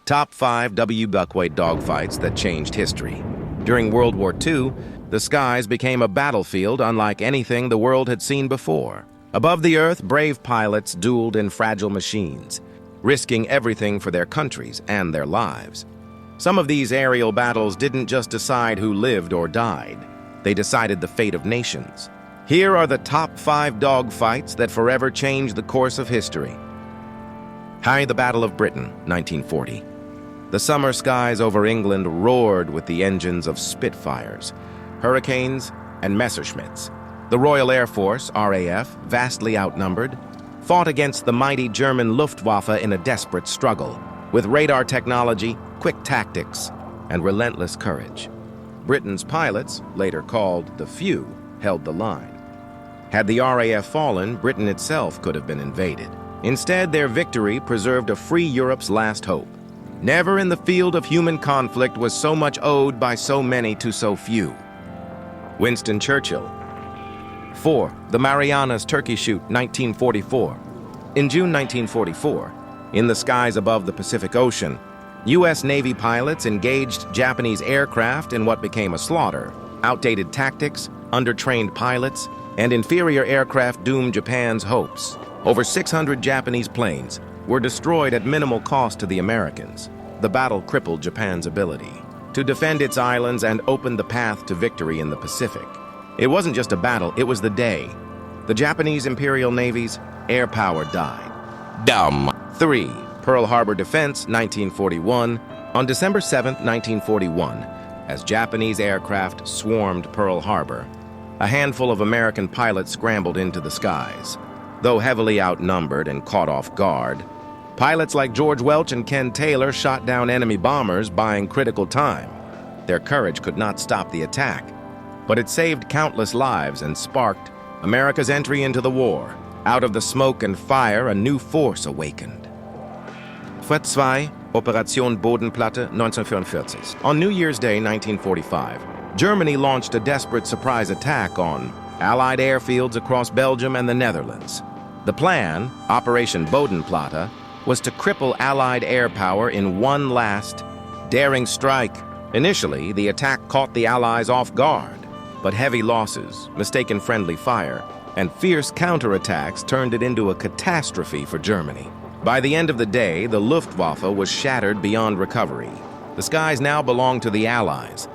Top 5 WWII dogfights that changed history. During World War II, the skies became a battlefield unlike anything the world had seen before. Above the earth, brave pilots dueled in fragile machines, risking everything for their countries and their lives. Some of these aerial battles didn't just decide who lived or died. They decided the fate of nations. Here are the top 5 dogfights that forever changed the course of history. The Battle of Britain, 1940. The summer skies over England roared with the engines of Spitfires, Hurricanes, and Messerschmitts. The Royal Air Force, RAF, vastly outnumbered, fought against the mighty German Luftwaffe in a desperate struggle, with radar technology, quick tactics, and relentless courage. Britain's pilots, later called the Few, held the line. Had the RAF fallen, Britain itself could have been invaded. Instead, their victory preserved a free Europe's last hope. Never in the field of human conflict was so much owed by so many to so few. Winston Churchill. 4. The Marianas Turkey Shoot, 1944. In June 1944, in the skies above the Pacific Ocean, U.S. Navy pilots engaged Japanese aircraft in what became a slaughter. Outdated tactics, undertrained pilots, and inferior aircraft doomed Japan's hopes. Over 600 Japanese planes were destroyed at minimal cost to the Americans. The battle crippled Japan's ability to defend its islands and opened the path to victory in the Pacific. It wasn't just a battle, it was the day. The Japanese Imperial Navy's air power died. 3. Pearl Harbor Defense, 1941. On December 7, 1941, as Japanese aircraft swarmed Pearl Harbor, a handful of American pilots scrambled into the skies. Though heavily outnumbered and caught off guard, pilots like George Welch and Ken Taylor shot down enemy bombers, buying critical time. Their courage could not stop the attack, but it saved countless lives and sparked America's entry into the war. Out of the smoke and fire, a new force awakened. WWII Operation Bodenplatte, 1944. On New Year's Day, 1945, Germany launched a desperate surprise attack on Allied airfields across Belgium and the Netherlands. The plan, Operation Bodenplatte, was to cripple Allied air power in one last, daring strike. Initially, the attack caught the Allies off guard, but heavy losses, mistaken friendly fire, and fierce counterattacks turned it into a catastrophe for Germany. By the end of the day, the Luftwaffe was shattered beyond recovery. The skies now belonged to the Allies.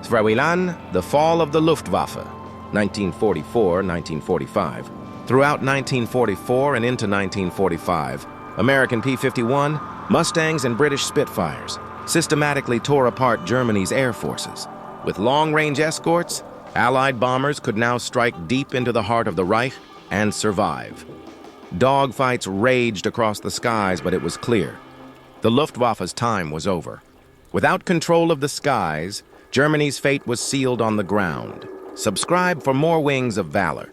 Zweilan, the fall of the Luftwaffe, 1944-1945. Throughout 1944 and into 1945, American P-51, Mustangs, and British Spitfires systematically tore apart Germany's air forces. With long-range escorts, Allied bombers could now strike deep into the heart of the Reich and survive. Dogfights raged across the skies, but it was clear. The Luftwaffe's time was over. Without control of the skies, Germany's fate was sealed on the ground. Subscribe for more Wings of Valor.